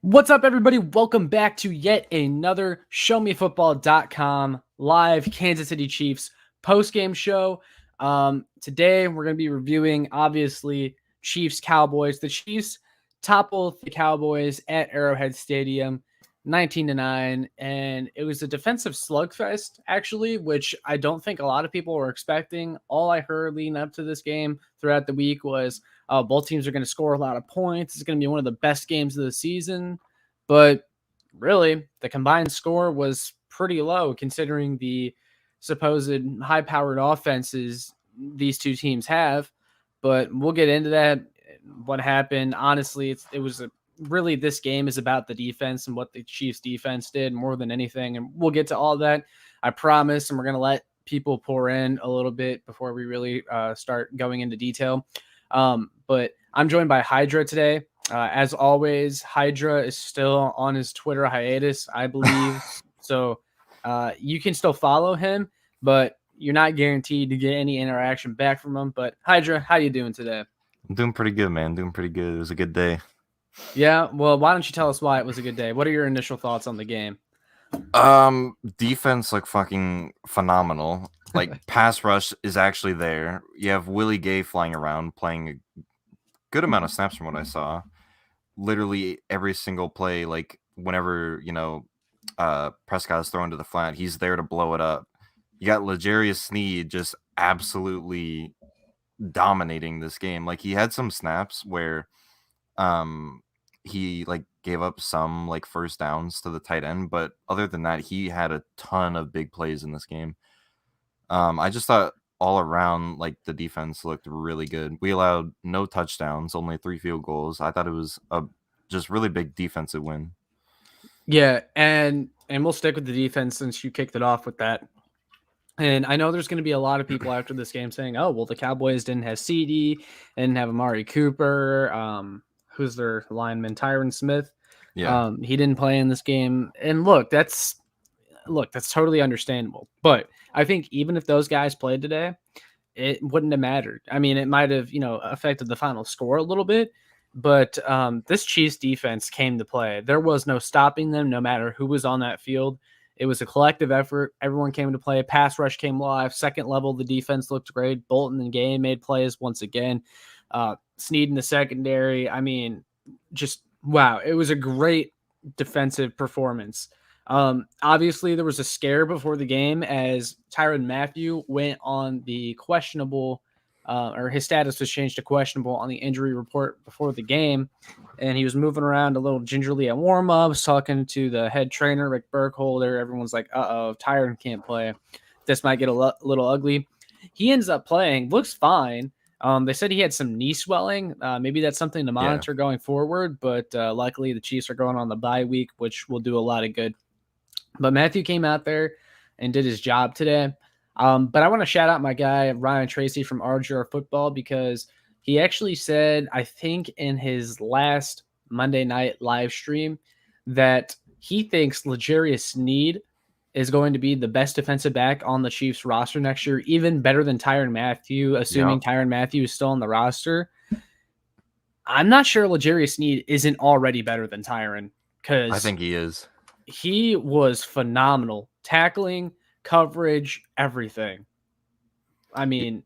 What's up, everybody? Welcome back to yet another ShowMeFootball.com live Kansas City Chiefs post-game show. Today, we're going to be reviewing, obviously, Chiefs-Cowboys. The Chiefs toppled the Cowboys at Arrowhead Stadium 19-9, and it was a defensive slugfest, actually, which I don't think a lot of people were expecting. All I heard leading up to this game throughout the week was both teams are going to score a lot of points. It's going to be one of the best games of the season. But really, the combined score was pretty low considering the supposed high-powered offenses these two teams have. But we'll get into that, what happened. Honestly, really this game is about the defense and what the Chiefs defense did more than anything. And we'll get to all that, I promise. And we're going to let people pour in a little bit before we really start going into detail. But I'm joined by Hydra today. As always, Hydra is still on his Twitter hiatus, I believe. So you can still follow him, but you're not guaranteed to get any interaction back from him. But Hydra, how you doing today? I'm doing pretty good, man. Doing pretty good. It was a good day. Yeah, well, why don't you tell us why it was a good day? What are your initial thoughts on the game? Defense like fucking phenomenal. Like pass rush is actually there. You have Willie Gay flying around, playing a good amount of snaps from what I saw. Literally every single play, like whenever Prescott is thrown to the flat, he's there to blow it up. You got L'Jarius Sneed just absolutely dominating this game. Like he had some snaps where he like gave up some like first downs to the tight end, but other than that, he had a ton of big plays in this game. I just thought all around like the defense looked really good. We allowed no touchdowns, only 3 field goals. I thought it was a just really big defensive win. Yeah, and we'll stick with the defense since you kicked it off with that. And I know there's going to be a lot of people after this game saying, "Oh, well, the Cowboys didn't have CD, didn't have Amari Cooper. Who's their lineman? Tyron Smith. Yeah, he didn't play in this game." And look, that's totally understandable. But I think even if those guys played today, it wouldn't have mattered. I mean, it might have affected the final score a little bit. But this Chiefs defense came to play. There was no stopping them, no matter who was on that field. It was a collective effort. Everyone came to play. Pass rush came live. Second level, the defense looked great. Bolton and Gay made plays once again. Snead in the secondary. I mean, just wow. It was a great defensive performance. Obviously, there was a scare before the game as Tyrann Mathieu went on the questionable or his status was changed to questionable on the injury report before the game. And he was moving around a little gingerly at warm-ups, talking to the head trainer, Rick Burkholder. Everyone's like, uh-oh, Tyrann can't play. This might get a little ugly. He ends up playing, looks fine. They said he had some knee swelling. Maybe that's something to monitor going forward, but luckily the Chiefs are going on the bye week, which will do a lot of good. But Mathieu came out there and did his job today. But I want to shout out my guy, Ryan Tracy from RGR Football, because he actually said, I think in his last Monday night live stream, that he thinks L'Jarius Sneed is going to be the best defensive back on the Chiefs roster next year, even better than Tyrann Mathieu, assuming Tyrann Mathieu is still on the roster. I'm not sure L'Jarius Sneed isn't already better than Tyrann, because I think he is. He was phenomenal. Tackling, coverage, everything. I mean,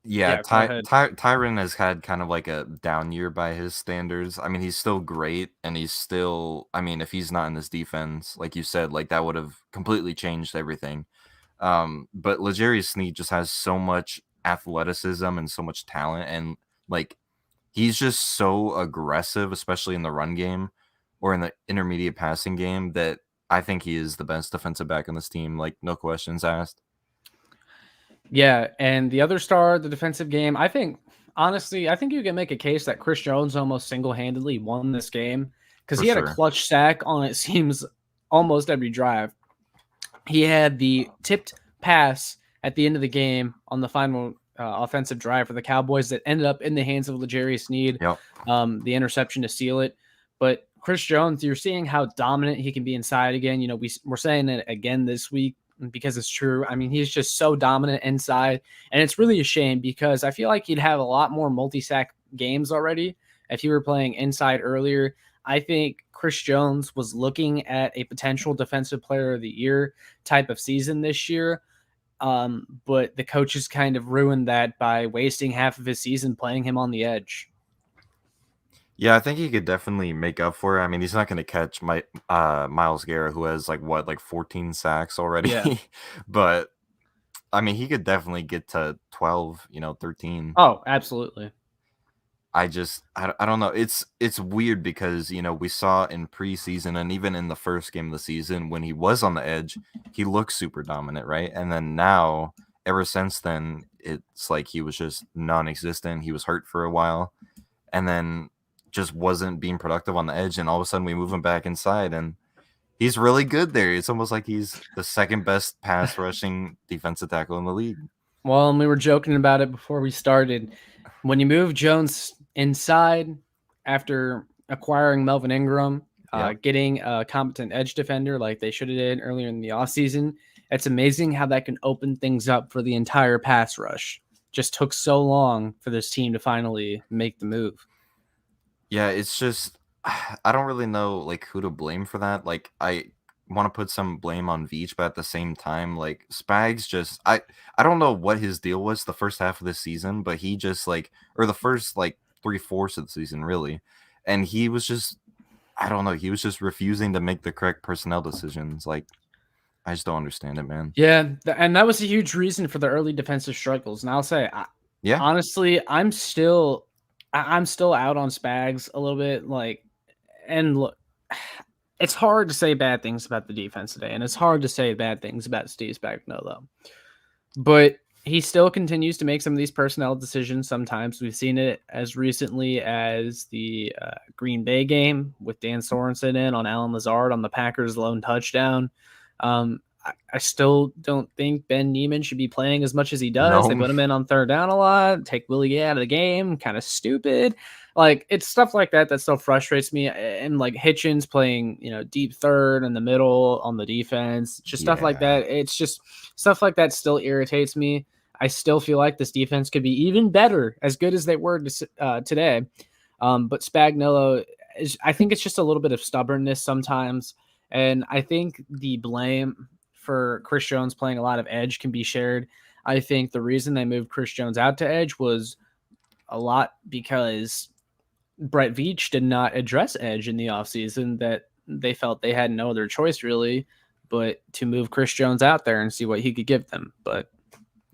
Tyrann has had kind of like a down year by his standards. I mean, he's still great, and he's still, I mean, if he's not in this defense, like you said, like that would have completely changed everything. But L'Jarius Sneed just has so much athleticism and so much talent, and like he's just so aggressive, especially in the run game or in the intermediate passing game, that I think he is the best defensive back on this team. Like, no questions asked. Yeah, and the other star, the defensive game, honestly, I think you can make a case that Chris Jones almost single-handedly won this game because he had a clutch sack on, it seems, almost every drive. He had the tipped pass at the end of the game on the final offensive drive for the Cowboys that ended up in the hands of L'Jarius Sneed, the interception to seal it. But Chris Jones, you're seeing how dominant he can be inside again. You know, we're saying it again this week because it's true. I mean, he's just so dominant inside, and it's really a shame because I feel like he'd have a lot more multi-sack games already if he were playing inside earlier. I think Chris Jones was looking at a potential defensive player of the year type of season this year. But the coaches kind of ruined that by wasting half of his season playing him on the edge. Yeah, I think he could definitely make up for it. I mean, he's not going to catch Miles Garrett, who has like 14 sacks already. Yeah. But I mean, he could definitely get to 12, 13. Oh, absolutely. I don't know. It's weird because, we saw in preseason and even in the first game of the season when he was on the edge, he looked super dominant, right? And then now, ever since then, it's like he was just non-existent. He was hurt for a while and then just wasn't being productive on the edge. And all of a sudden we move him back inside and he's really good there. It's almost like he's the second best pass rushing defensive tackle in the league. Well, and we were joking about it before we started. When you move Jones inside after acquiring Melvin Ingram, getting a competent edge defender like they should have did earlier in the offseason, it's amazing how that can open things up for the entire pass rush. Just took so long for this team to finally make the move. Yeah, it's just I don't really know like who to blame for that. Like I want to put some blame on Veach, but at the same time, like Spags just I don't know what his deal was the first half of this season, but he just or the first 3/4 of the season really, and he was just I don't know, he was just refusing to make the correct personnel decisions. Like I just don't understand it, man. Yeah, and that was a huge reason for the early defensive struggles. And I'll say, Yeah, honestly, I'm still out on Spags a little bit. And look, it's hard to say bad things about the defense today, and it's hard to say bad things about Steve Spagnuolo. But he still continues to make some of these personnel decisions. Sometimes we've seen it as recently as the Green Bay game with Dan Sorensen in on Alan Lazard on the Packers' lone touchdown. I still don't think Ben Neiman should be playing as much as he does. no, They put him in on third down a lot, take Willie Gay out of the game, kind of stupid. It's stuff like that that still frustrates me. And Hitchens playing, deep third in the middle on the defense, just stuff like yeah, that. It's just stuff like that still irritates me. I still feel like this defense could be even better, as good as they were today. But Spagnuolo, I think it's just a little bit of stubbornness sometimes. And I think the blame for Chris Jones playing a lot of edge can be shared. I think the reason they moved Chris Jones out to edge was a lot because Brett Veach did not address edge in the offseason, that they felt they had no other choice really but to move Chris Jones out there and see what he could give them. But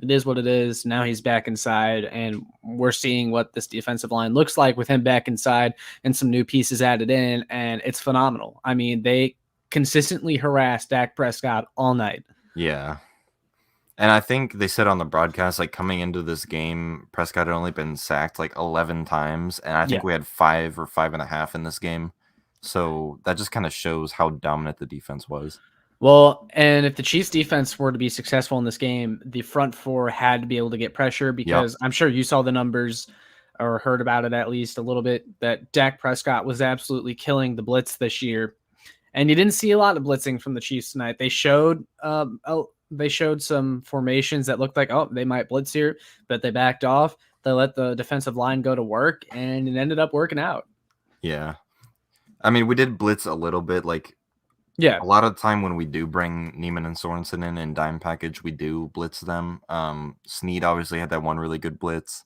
it is what it is. Now he's back inside, and we're seeing what this defensive line looks like with him back inside and some new pieces added in, and it's phenomenal. I mean, they consistently harassed Dak Prescott all night. yeah. And I think they said on the broadcast, coming into this game, Prescott had only been sacked 11 times. And I think we had 5 or 5.5 in this game. So that just kind of shows how dominant the defense was. Well, and if the Chiefs defense were to be successful in this game, the front four had to be able to get pressure because I'm sure you saw the numbers or heard about it at least a little bit, that Dak Prescott was absolutely killing the blitz this year. And you didn't see a lot of blitzing from the Chiefs tonight. They showed some formations that looked like, they might blitz here, but they backed off. They let the defensive line go to work, and it ended up working out. Yeah. I mean, we did blitz a little bit. Yeah. A lot of the time when we do bring Neiman and Sorensen in dime package, we do blitz them. Snead obviously had that one really good blitz.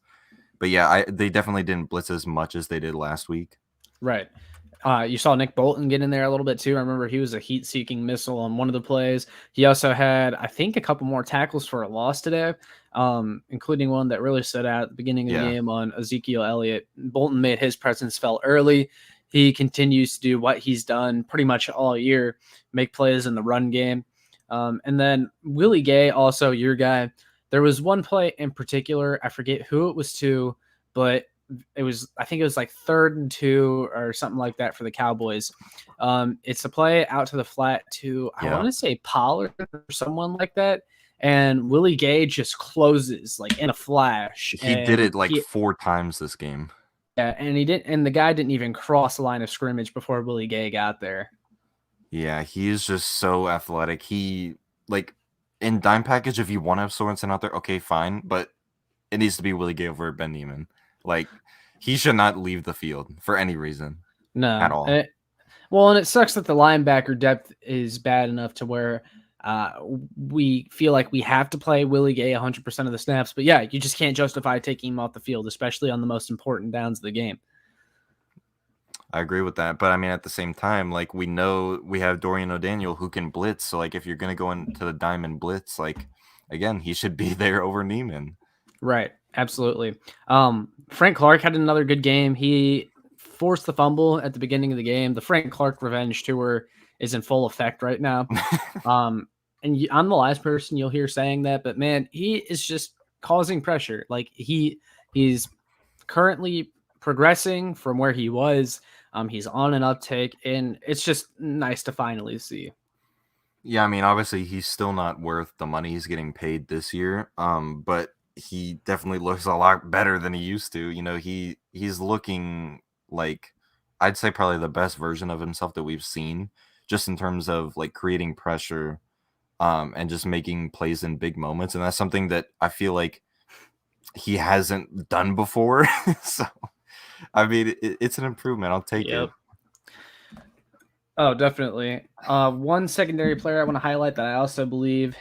But yeah, they definitely didn't blitz as much as they did last week. Right. You saw Nick Bolton get in there a little bit too. I remember he was a heat-seeking missile on one of the plays. He also had, I think, a couple more tackles for a loss today, including one that really stood out at the beginning of the game on Ezekiel Elliott. Bolton made his presence felt early. He continues to do what he's done pretty much all year, make plays in the run game. And then Willie Gay, also your guy. There was one play in particular, I forget who it was to, but I think it was 3rd and 2 or something like that for the Cowboys. It's a play out to the flat to, I want to say Pollard or someone like that. And Willie Gay just closes in a flash. He did it 4 times this game. Yeah, and the guy didn't even cross the line of scrimmage before Willie Gay got there. Yeah, he is just so athletic. He in dime package, if you want to have Sorensen out there, okay, fine, but it needs to be Willie Gay over Ben Neiman. He should not leave the field for any reason. No, at all. Well, and it sucks that the linebacker depth is bad enough to where we feel like we have to play Willie Gay 100% of the snaps. But yeah, you just can't justify taking him off the field, especially on the most important downs of the game. I agree with that, but I mean, at the same time, like we know we have Dorian O'Daniel who can blitz. So like, if you're gonna go into the diamond blitz, like again, he should be there over Neiman. Right, absolutely. Frank Clark had another good game. He forced the fumble at the beginning of the game. The Frank Clark revenge tour is in full effect right now. I'm the last person you'll hear saying that, but man, he is just causing pressure. Like he's currently progressing from where he was. He's on an uptake, and it's just nice to finally see. Yeah, I mean, obviously he's still not worth the money he's getting paid this year. But he definitely looks a lot better than he used to. You know, he's looking like I'd say probably the best version of himself that we've seen, just in terms of like creating pressure, and just making plays in big moments. And that's something that I feel like he hasn't done before. So I mean, it's an improvement. I'll take it. Oh, definitely. One secondary player I want to highlight that I also believe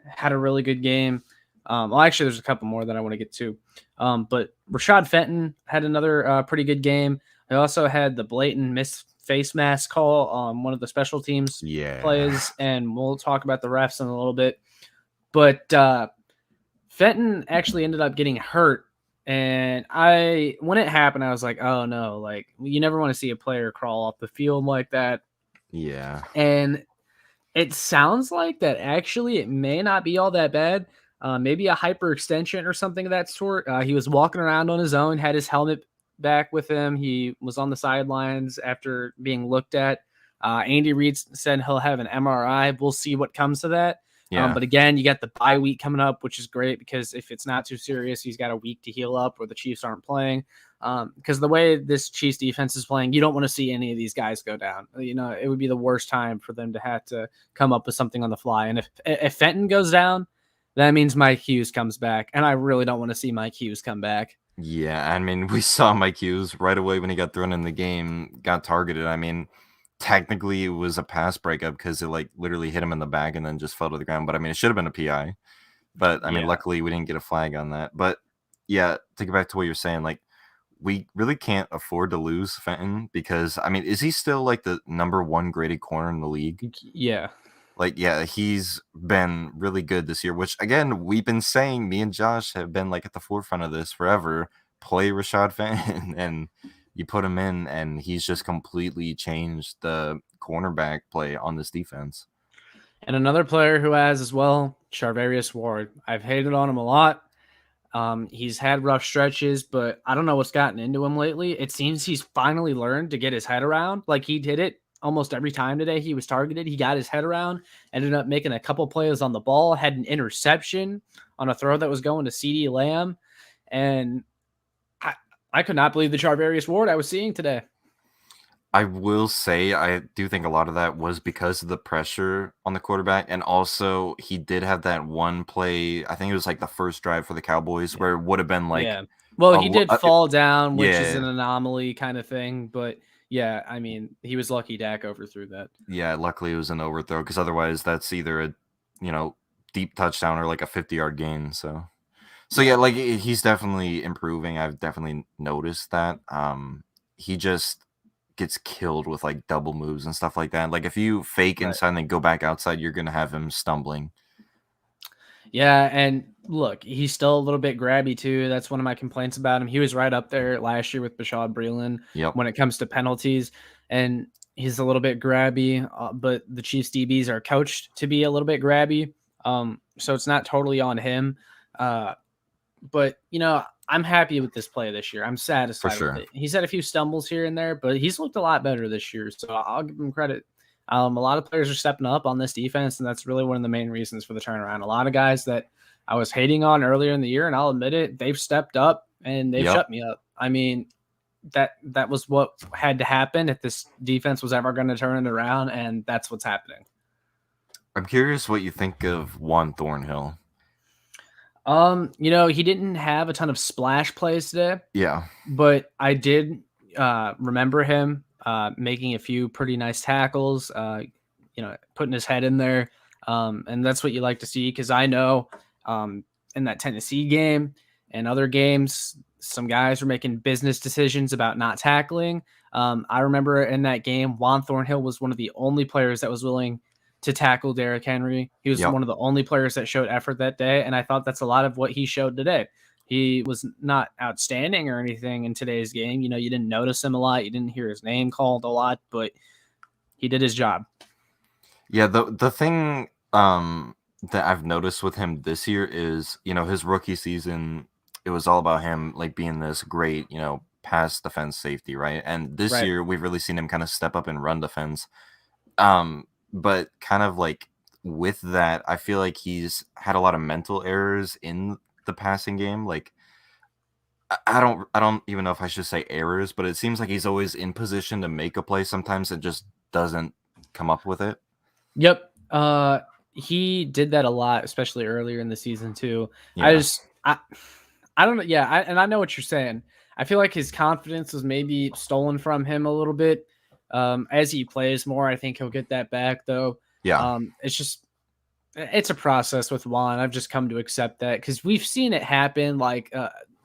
had a really good game. Well, actually, there's a couple more that I want to get to. But Rashad Fenton had another pretty good game. I also had the blatant missed face mask call on one of the special teams plays, and we'll talk about the refs in a little bit. But Fenton actually ended up getting hurt. And when it happened, I was like, oh no, like you never want to see a player crawl off the field like that. Yeah. And it sounds like that actually it may not be all that bad. Maybe a hyperextension or something of that sort. He was walking around on his own, had his helmet back with him. He was on the sidelines after being looked at. Andy Reid said he'll have an MRI. We'll see what comes of that. Yeah. But again, you got the bye week coming up, which is great because if it's not too serious, he's got a week to heal up or the Chiefs aren't playing. Because the way this Chiefs defense is playing, you don't want to see any of these guys go down. You know, it would be the worst time for them to have to come up with something on the fly. And if Fenton goes down, that means Mike Hughes comes back. And I really don't want to see Mike Hughes come back. Yeah, I mean, we saw Mike Hughes right away when he got thrown in the game, got targeted. I mean, technically it was a pass breakup because it like literally hit him in the back and then just fell to the ground. But I mean, it should have been a PI. But I mean, luckily we didn't get a flag on that. But yeah, to get back to what you're saying, like we really can't afford to lose Fenton because I mean, is he still like the number 1 graded corner in the league? Yeah. Like, yeah, he's been really good this year, which again, we've been saying, me and Josh have been like at the forefront of this forever. Play Rashad Fenton and you put him in and he's just completely changed the cornerback play on this defense. And another player who has as well, Charvarius Ward. I've hated on him a lot. He's had rough stretches, but I don't know what's gotten into him lately. It seems he's finally learned to get his head around. Like he did it almost every time today he was targeted. He got his head around, ended up making a couple plays on the ball, had an interception on a throw that was going to CeeDee Lamb. And I could not believe the Charvarius Ward I was seeing today. I will say I do think a lot of that was because of the pressure on the quarterback. And also he did have that one play, I think it was like the first drive for the Cowboys where it would have been like well, he did fall down, which is an anomaly kind of thing. But yeah, I mean, he was lucky Dak overthrew that. Yeah, luckily it was an overthrow because otherwise that's either a deep touchdown or like a 50-yard gain. So yeah, like he's definitely improving. I've definitely noticed that. He just gets killed with like double moves and stuff like that. Like if you fake inside and then go back outside, you're gonna have him stumbling. Yeah, and look, he's still a little bit grabby too. That's one of my complaints about him. He was right up there last year with Bashaud Breeland when it comes to penalties, and he's a little bit grabby. But the Chiefs DBs are coached to be a little bit grabby, so it's not totally on him. But I'm happy with this play this year. I'm satisfied with it. He's had a few stumbles here and there, but he's looked a lot better this year, so I'll give him credit. A lot of players are stepping up on this defense, and that's really one of the main reasons for the turnaround. A lot of guys that I was hating on earlier in the year, and I'll admit it, they've stepped up and they've shut me up. I mean, that was what had to happen if this defense was ever going to turn it around, and that's what's happening. I'm curious what you think of Juan Thornhill. He didn't have a ton of splash plays today. Yeah. But I did remember him making a few pretty nice tackles, putting his head in there. And that's what you like to see, because I know in that Tennessee game and other games, some guys were making business decisions about not tackling. I remember in that game, Juan Thornhill was one of the only players that was willing to tackle Derrick Henry. He was Yep. one of the only players that showed effort that day, and I thought that's a lot of what he showed today. He was not outstanding or anything in today's game. You didn't notice him a lot. You didn't hear his name called a lot, but he did his job. Yeah, the thing that I've noticed with him this year is, his rookie season, it was all about him like being this great, pass defense safety, right? And this year we've really seen him kind of step up in run defense. But kind of like with that, I feel like he's had a lot of mental errors in the passing game. Like I don't even know if I should say errors, but it seems like he's always in position to make a play. Sometimes it just doesn't come up with it. Yep. He did that a lot, especially earlier in the season too. Yeah. I don't know. Yeah. And I know what you're saying. I feel like his confidence was maybe stolen from him a little bit. As he plays more, I think he'll get that back though. Yeah. It's a process with Juan. I've just come to accept that, because we've seen it happen. Like,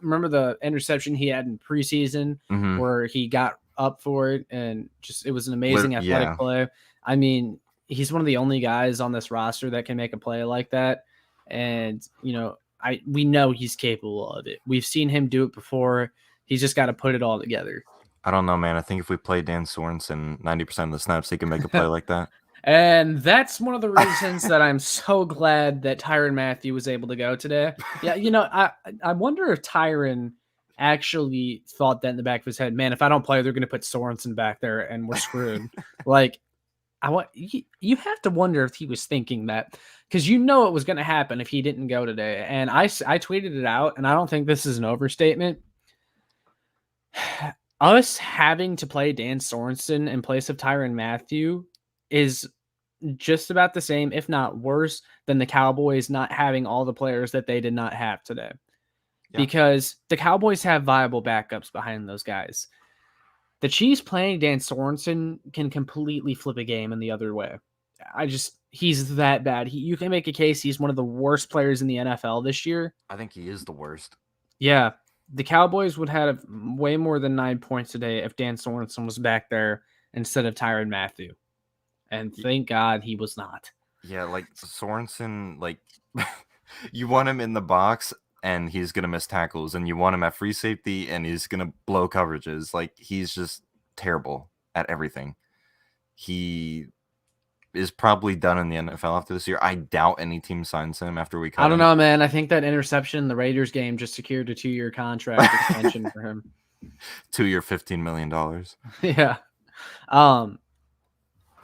remember the interception he had in preseason where he got up for it, and it was an amazing athletic play. I mean, he's one of the only guys on this roster that can make a play like that. And, we know he's capable of it. We've seen him do it before. He's just got to put it all together. I don't know, man. I think if we play Dan Sorensen 90% of the snaps, he can make a play like that. And that's one of the reasons that I'm so glad that Tyrann Mathieu was able to go today. Yeah, I wonder if Tyrann actually thought that in the back of his head, man, if I don't play, they're going to put Sorensen back there and we're screwed. Like, you have to wonder if he was thinking that, because it was going to happen if he didn't go today. And I tweeted it out, and I don't think this is an overstatement. Us having to play Dan Sorensen in place of Tyrann Mathieu is just about the same, if not worse, than the Cowboys not having all the players that they did not have today. Yeah. Because the Cowboys have viable backups behind those guys. The Chiefs playing Dan Sorensen can completely flip a game in the other way. He's that bad. You can make a case he's one of the worst players in the NFL this year. I think he is the worst. Yeah. The Cowboys would have way more than 9 points today if Dan Sorensen was back there instead of Tyrann Mathieu. And thank God he was not. Yeah, like Sorensen, like you want him in the box and he's going to miss tackles, and you want him at free safety and he's going to blow coverages. Like, he's just terrible at everything. He is probably done in the NFL after this year. I doubt any team signs him after we cut him. I don't know, man. I think that interception in the Raiders game just secured a 2-year contract extension for him. 2-year, $15 million. Yeah.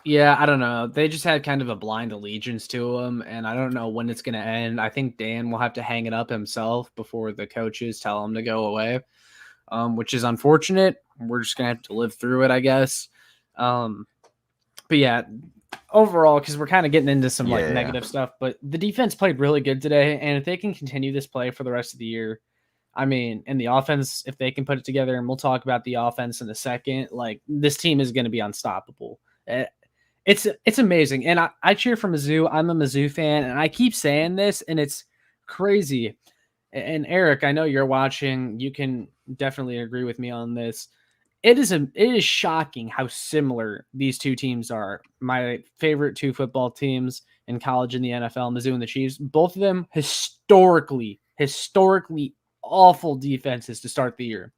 Yeah, I don't know. They just had kind of a blind allegiance to him, and I don't know when it's going to end. I think Dan will have to hang it up himself before the coaches tell him to go away, which is unfortunate. We're just going to have to live through it, I guess. But yeah, overall, because we're kind of getting into some negative stuff, but the defense played really good today, and if they can continue this play for the rest of the year, I mean, and the offense, if they can put it together, and we'll talk about the offense in a second, like, this team is going to be unstoppable. It's amazing. And I cheer for Mizzou. I'm a Mizzou fan, and I keep saying this, and it's crazy. And Eric, I know you're watching. You can definitely agree with me on this. It is shocking how similar these two teams are. My favorite two football teams in college and the NFL, Mizzou and the Chiefs, both of them historically awful defenses to start the year.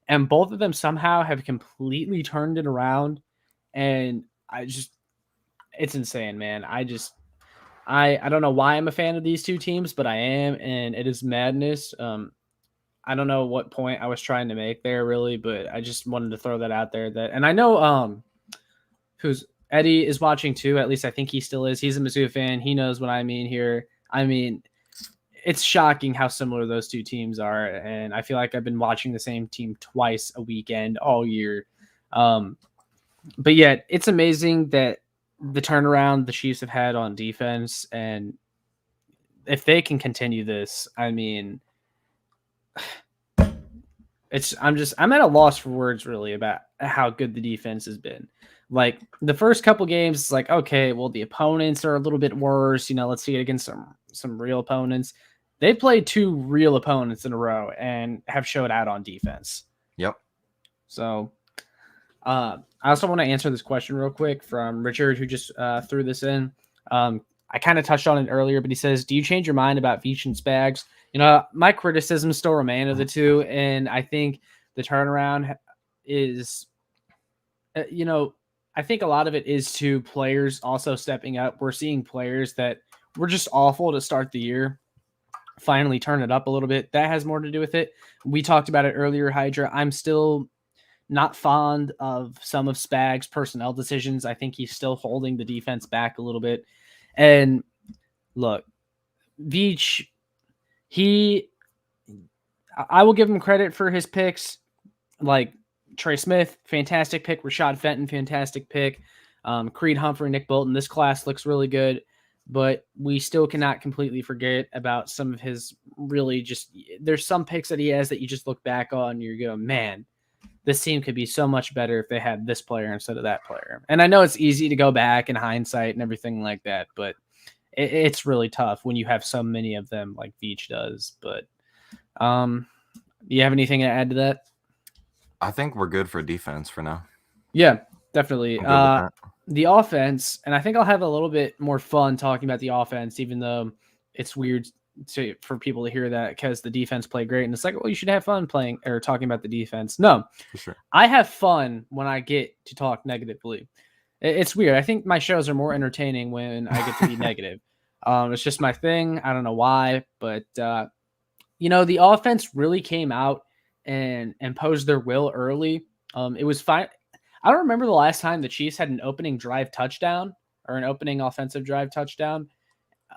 And both of them somehow have completely turned it around. And it's insane, man. I don't know why I'm a fan of these two teams, but I am, and it is madness. I don't know what point I was trying to make there, really, but I just wanted to throw that out there. And I know Eddie is watching too. At least I think he still is. He's a Mizzou fan. He knows what I mean here. I mean, it's shocking how similar those two teams are, and I feel like I've been watching the same team twice a weekend all year. But yeah, it's amazing that the turnaround the Chiefs have had on defense, and if they can continue this, I mean, I'm at a loss for words really about how good the defense has been. Like the first couple games, it's like, okay, well, the opponents are a little bit worse. Let's see it against some real opponents. They played 2 real opponents in a row and have showed out on defense. Yep. So I also want to answer this question real quick from Richard, who just threw this in. I kind of touched on it earlier, but he says, do you change your mind about Veach and Spags? My criticism still remain of the two, and I think the turnaround is, I think a lot of it is to players also stepping up. We're seeing players that were just awful to start the year finally turn it up a little bit. That has more to do with it. We talked about it earlier, Hydra. I'm still not fond of some of Spags' personnel decisions. I think he's still holding the defense back a little bit. And look, Veach, I will give him credit for his picks. Like Trey Smith, fantastic pick. Rashad Fenton, fantastic pick. Creed Humphrey, Nick Bolton. This class looks really good, but we still cannot completely forget about some of his really there's some picks that he has that you just look back on and you go, man, this team could be so much better if they had this player instead of that player. And I know it's easy to go back in hindsight and everything like that, but it's really tough when you have so many of them like Veach does. But do you have anything to add to that? I think we're good for defense for now. Yeah, definitely. The offense, and I think I'll have a little bit more fun talking about the offense, even though it's weird for people to hear that because the defense played great. And it's like, well, you should have fun playing or talking about the defense. No, for sure. I have fun when I get to talk negatively. It's weird. I think my shows are more entertaining when I get to be negative. It's just my thing. I don't know why, but the offense really came out and imposed their will early. It was fine. I don't remember the last time the Chiefs had an opening drive touchdown or an opening offensive drive touchdown.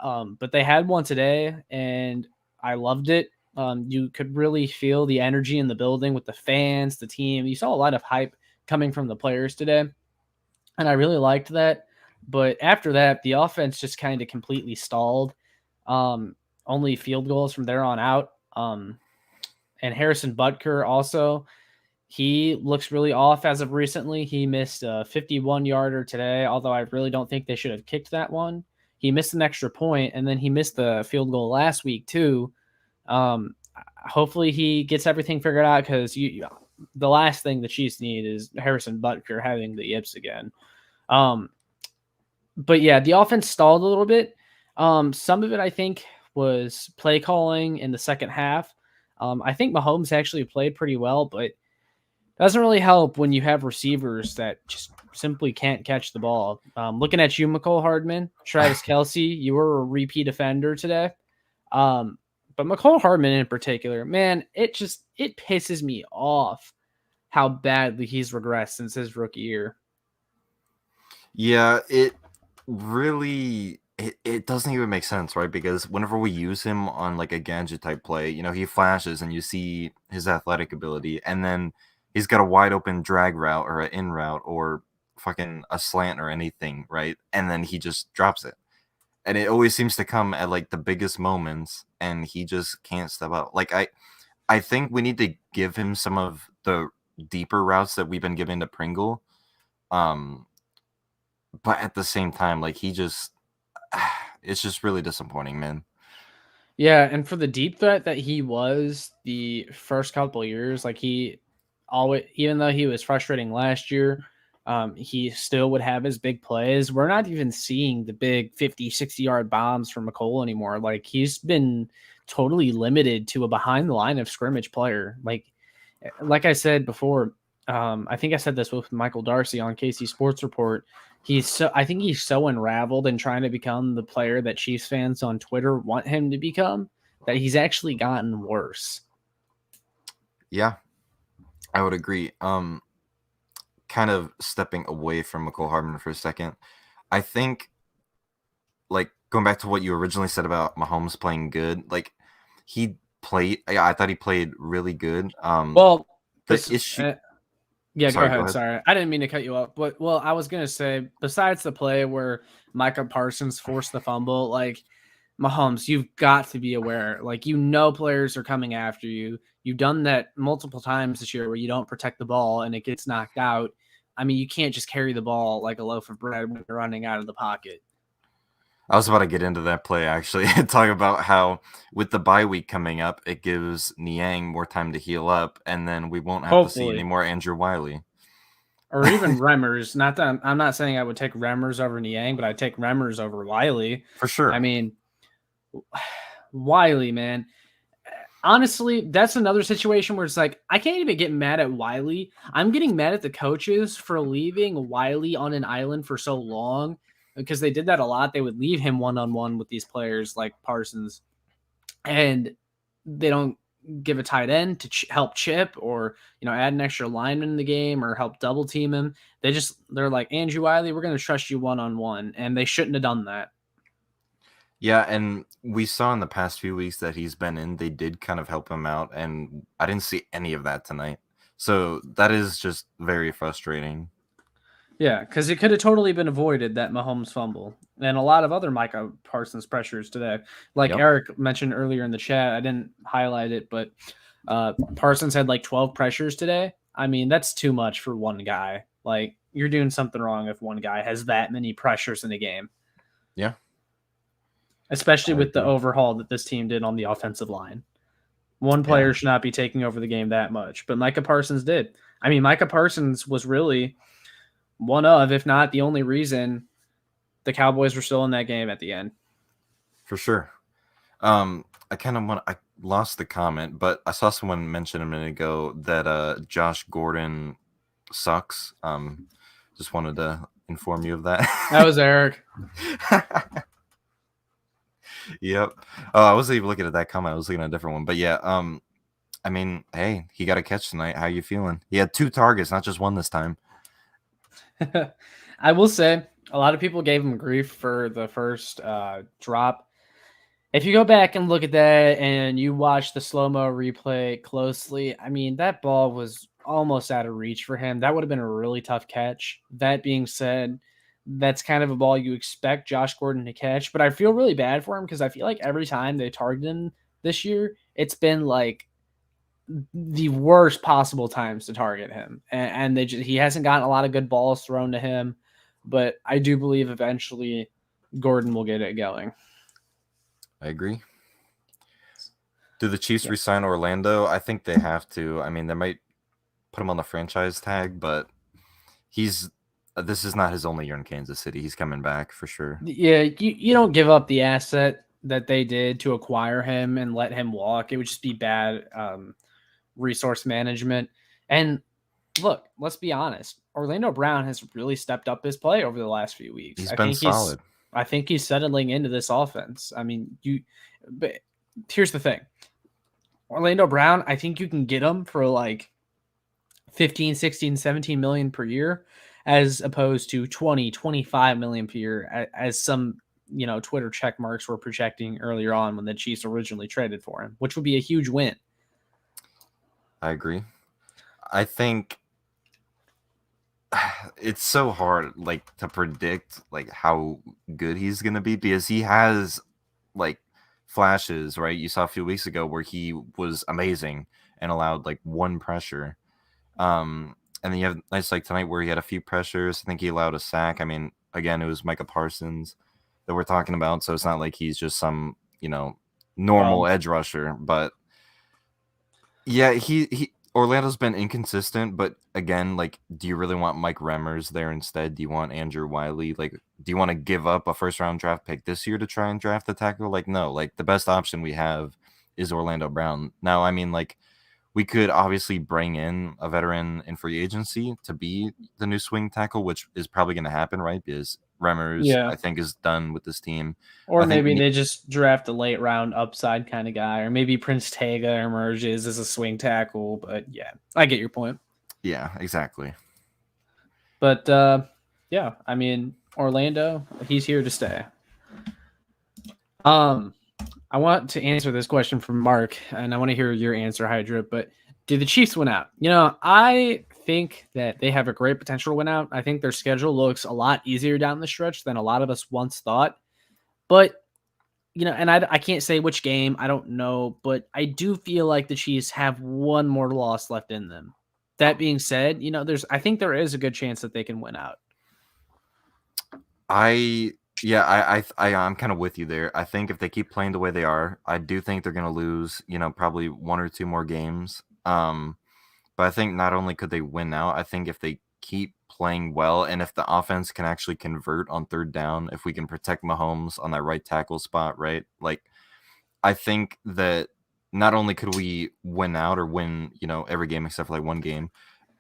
But they had one today, and I loved it. You could really feel the energy in the building with the fans, the team. You saw a lot of hype coming from the players today, and I really liked that. But after that, the offense just kind of completely stalled. Only field goals from there on out. And Harrison Butker also, he looks really off as of recently. He missed a 51-yarder today, although I really don't think they should have kicked that one. He missed an extra point, and then he missed the field goal last week too. Hopefully he gets everything figured out because the last thing the Chiefs need is Harrison Butker having the yips again. But yeah, the offense stalled a little bit. Some of it I think was play calling in the second half. I think Mahomes actually played pretty well, but doesn't really help when you have receivers that just simply can't catch the ball. Looking at you, McCole Hardman, Travis Kelce, you were a repeat offender today. But McCole Hardman in particular, man, it pisses me off how badly he's regressed since his rookie year. Yeah, it really it doesn't even make sense, right? Because whenever we use him on like a gadget type play, he flashes and you see his athletic ability, and then he's got a wide open drag route or an in route or fucking a slant or anything, right? And then he just drops it. And it always seems to come at like the biggest moments, and he just can't step out. Like I think we need to give him some of the deeper routes that we've been giving to Pringle. But at the same time, like it's just really disappointing, man. Yeah, and for the deep threat that he was the first couple of years, like he always, even though he was frustrating last year, he still would have his big plays. We're not even seeing the big 50, 60-yard bombs from McCole anymore. Like he's been totally limited to a behind the line of scrimmage player. Like I said before, I think I said this with Michael Darcy on KC Sports Report. I think he's so unraveled in trying to become the player that Chiefs fans on Twitter want him to become that he's actually gotten worse. Yeah, I would agree. Kind of stepping away from McCole Hardman for a second. I think, like, going back to what you originally said about Mahomes playing good, like, I thought he played really good. Well, the issue... Yeah, go ahead. Sorry. I didn't mean to cut you up. But, I was going to say, besides the play where Micah Parsons forced the fumble, like, Mahomes, you've got to be aware. Like, players are coming after you. You've done that multiple times this year where you don't protect the ball and it gets knocked out. I mean, you can't just carry the ball like a loaf of bread when you're running out of the pocket. I was about to get into that play, actually, and talk about how with the bye week coming up, it gives Niang more time to heal up, and then we won't have to see any more Andrew Wiley. Or even Remmers. Not that I'm not saying I would take Remmers over Niang, but I'd take Remmers over Wiley. For sure. I mean, Wiley, man. Honestly, that's another situation where it's like, I can't even get mad at Wiley. I'm getting mad at the coaches for leaving Wiley on an island for so long, because they did that a lot. They would leave him one-on-one with these players like Parsons, and they don't give a tight end to help chip or, add an extra lineman in the game or help double team him. They're like, Andrew Wiley, we're going to trust you one-on-one. And they shouldn't have done that. Yeah, and we saw in the past few weeks that he's been in, they did kind of help him out, and I didn't see any of that tonight. So that is just very frustrating. Yeah, because it could have totally been avoided, that Mahomes fumble, and a lot of other Micah Parsons pressures today. Like Eric mentioned earlier in the chat, I didn't highlight it, but Parsons had like 12 pressures today. I mean, that's too much for one guy. Like, you're doing something wrong if one guy has that many pressures in a game. Yeah. Especially with the overhaul that this team did on the offensive line. One player should not be taking over the game that much, but Micah Parsons did. I mean, Micah Parsons was really one of, if not the only reason the Cowboys were still in that game at the end. For sure. I lost the comment, but I saw someone mention a minute ago that Josh Gordon sucks. Just wanted to inform you of that. That was Eric. Yep. Oh, I wasn't even looking at that comment. I was looking at a different one. But yeah, I mean, hey, he got a catch tonight. How you feeling? He had 2 targets, not just one this time. I will say a lot of people gave him grief for the first drop. If you go back and look at that and you watch the slow-mo replay closely, I mean, that ball was almost out of reach for him. That would have been a really tough catch. That being said, that's kind of a ball you expect Josh Gordon to catch, but I feel really bad for him because I feel like every time they target him this year, it's been like the worst possible times to target him. And he hasn't gotten a lot of good balls thrown to him, but I do believe eventually Gordon will get it going. I agree. Do the Chiefs resign Orlando? I think they have to. I mean, they might put him on the franchise tag, but this is not his only year in Kansas City. He's coming back for sure. Yeah, you don't give up the asset that they did to acquire him and let him walk. It would just be bad resource management. And look, let's be honest. Orlando Brown has really stepped up his play over the last few weeks. He's been solid. I think he's settling into this offense. I mean, but here's the thing. Orlando Brown, I think you can get him for like 15, 16, 17 million per year, as opposed to 20, 25 million per year, as some, Twitter check marks were projecting earlier on when the Chiefs originally traded for him, which would be a huge win. I agree. I think it's so hard, like, to predict, like, how good he's going to be, because he has, like, flashes, right? You saw a few weeks ago where he was amazing and allowed, like, 1 pressure. And then you have nights like tonight where he had a few pressures. I think he allowed a sack. I mean, again, it was Micah Parsons that we're talking about, so it's not like he's just some, normal edge rusher. But yeah, Orlando's been inconsistent. But again, like, do you really want Mike Remmers there instead? Do you want Andrew Wiley? Like, do you want to give up a first-round draft pick this year to try and draft the tackle? Like, no. Like, the best option we have is Orlando Brown. Now, I mean, like, we could obviously bring in a veteran in free agency to be the new swing tackle, which is probably going to happen, right? Because Remmers, I think, is done with this team. Or maybe they just draft a late round upside kind of guy, or maybe Prince Tega emerges as a swing tackle. But yeah, I get your point. Yeah, exactly. But yeah, I mean, Orlando, he's here to stay. I want to answer this question from Mark, and I want to hear your answer, Hydra. But do the Chiefs win out? I think that they have a great potential to win out. I think their schedule looks a lot easier down the stretch than a lot of us once thought. But and I can't say which game. I don't know, but I do feel like the Chiefs have one more loss left in them. That being said, I think there is a good chance that they can win out. I'm kind of with you there. I think if they keep playing the way they are, I do think they're going to lose, probably one or two more games. But I think not only could they win out, I think if they keep playing well and if the offense can actually convert on third down, if we can protect Mahomes on that right tackle spot, right? Like, I think that not only could we win out or win, every game except for like one game,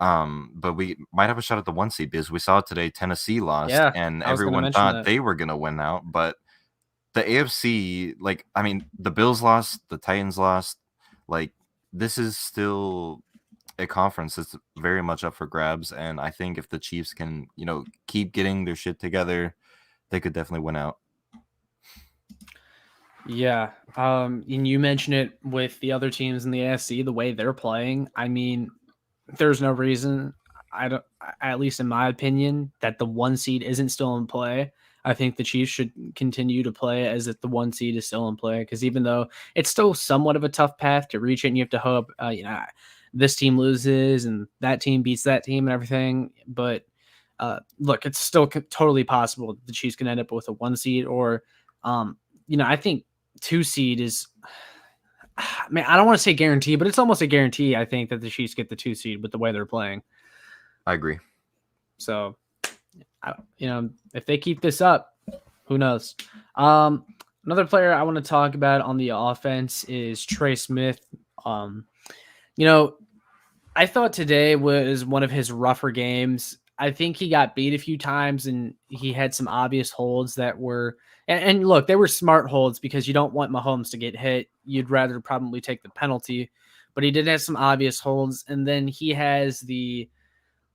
but we might have a shot at the 1 seed because we saw today Tennessee lost Yeah, and I was going to everyone mention thought that. they were going to win out. But the AFC, like, I mean, the Bills lost, the Titans lost. Like, this is still a conference that's very much up for grabs. And I think if the Chiefs can, keep getting their shit together, they could definitely win out. Yeah. And you mentioned it with the other teams in the AFC, the way they're playing. I mean, there's no reason, I don't, at least in my opinion, that the 1 seed isn't still in play. I think the Chiefs should continue to play as if the 1 seed is still in play, because even though it's still somewhat of a tough path to reach it, and you have to hope, this team loses and that team beats that team and everything. But look, it's still totally possible that the Chiefs can end up with a 1 seed, or, I think 2 seed is. Man, I don't want to say guarantee, but it's almost a guarantee. I think that the Chiefs get the 2 seed with the way they're playing. I agree. So, if they keep this up, who knows? Another player I want to talk about on the offense is Trey Smith. You know, I thought today was one of his rougher games. I think he got beat a few times and he had some obvious holds that were, and look, they were smart holds because you don't want Mahomes to get hit. You'd rather probably take the penalty, but he did have some obvious holds. And then he has the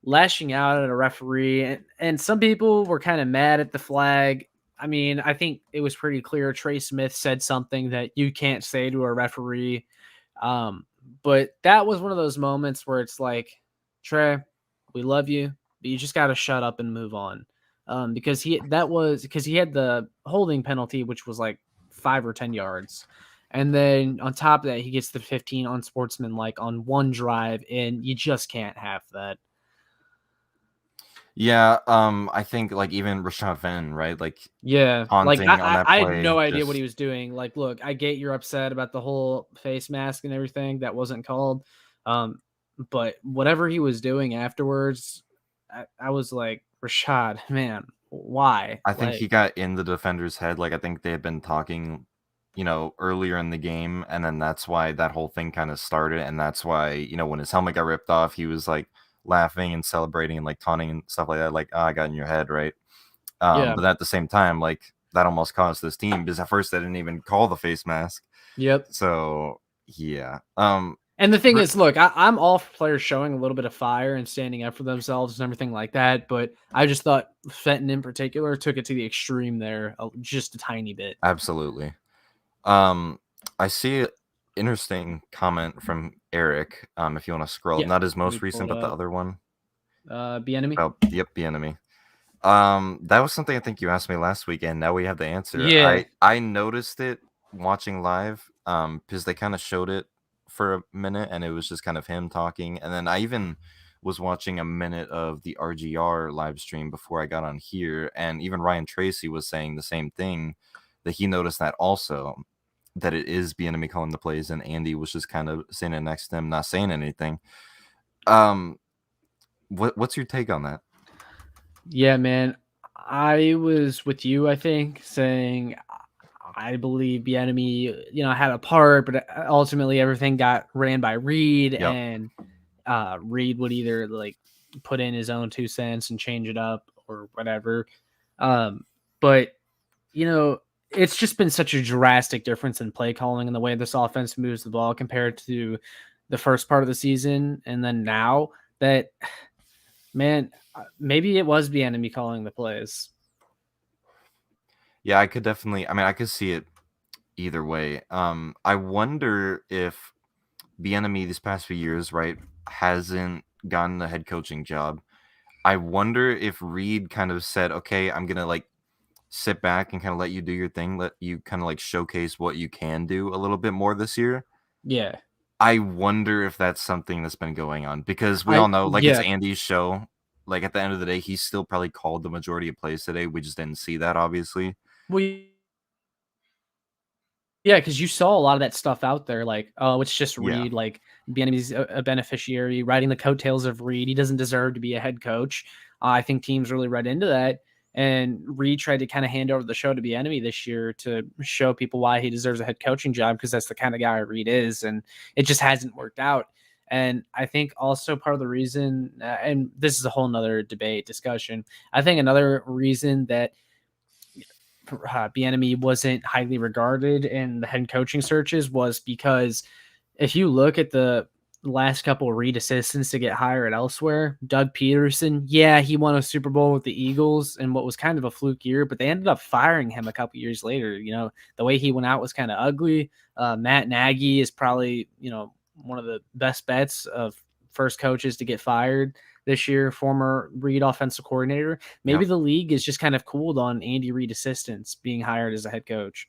lashing out at a referee, and some people were kind of mad at the flag. I mean, I think it was pretty clear Trey Smith said something that you can't say to a referee. But that was one of those moments where it's like, Trey, we love you, but you just got to shut up and move on. Because he had the holding penalty, which was like 5 or 10 yards. And then on top of that, he gets the 15 on sportsmanlike on one drive, and you just can't have that. Yeah, I think like even Rashad Fenton, right? Like, Yeah, like taunting on that I had play, no idea what he was doing. Like, look, I get you're upset about the whole face mask and everything that wasn't called, but whatever he was doing afterwards, I was like, Rashad, man, why? I think he Like, got in the defender's head. Like, I think they had been talking, earlier in the game, and then that's why that whole thing kind of started. And that's why, when his helmet got ripped off, he was like laughing and celebrating and like taunting and stuff like that. Like, I got in your head, right? yeah, But at the same time, like that almost cost this team because at first they didn't even call the face mask. yep. So yeah. And the thing is, look, I'm all for players showing a little bit of fire and standing up for themselves and everything like that. But I just thought Fenton in particular took it to the extreme there, just a tiny bit. Absolutely. I see an interesting comment from Eric. If you want to scroll, Yeah, not his let me most pull recent, it but the up. other one. Be enemy. Oh, yep, the enemy. That was something I think you asked me last week, and now we have the answer. Yeah, I noticed it watching live, because they kind of showed it for a minute, and it was just kind of him talking, and then I even was watching a minute of the RGR live stream before I got on here, and even Ryan Tracy was saying the same thing, that he noticed that also, that it is Bieniemy calling the plays, and Andy was just kind of sitting next to him, not saying anything. What's your take on that? yeah, man. I was with you, I think, saying I believe the enemy, had a part, but ultimately everything got ran by Reed, Yep. and Reed would either like put in his own 2 cents and change it up or whatever. But it's just been such a drastic difference in play calling and the way this offense moves the ball compared to the first part of the season, and then now that, man, maybe it was the enemy calling the plays. Yeah, I could definitely. I mean, I could see it either way. I wonder if the enemy these past few years, right, hasn't gotten the head coaching job. I wonder if Reed kind of said, "Okay, I'm gonna like sit back and kind of let you do your thing, let you kind of like showcase what you can do a little bit more this year. Yeah. I wonder if that's something that's been going on because we all I know, like, it's yeah. Andy's show. Like, at the end of the day, he still probably called the majority of plays today. We just didn't see that, obviously. Well, yeah, because you saw a lot of that stuff out there, like, oh, it's just Yeah. Reed, like, Bieniemy's a beneficiary, riding the coattails of Reed. He doesn't deserve to be a head coach. I think teams really read into that, and Reed tried to kind of hand over the show to Bieniemy this year to show people why he deserves a head coaching job because that's the kind of guy Reed is, and it just hasn't worked out. And I think also part of the reason, and this is a whole nother debate discussion. I think another reason that Bieniemy wasn't highly regarded in the head coaching searches was because if you look at the last couple of Reed assistants to get hired elsewhere, Doug Peterson, yeah, he won a Super Bowl with the Eagles in what was kind of a fluke year, but they ended up firing him a couple years later. You know, the way he went out was kind of ugly. Matt Nagy is probably, one of the best bets of first coaches to get fired this year, former Reed offensive coordinator. Maybe Yep. the league is just kind of cooled on Andy Reid assistants being hired as a head coach.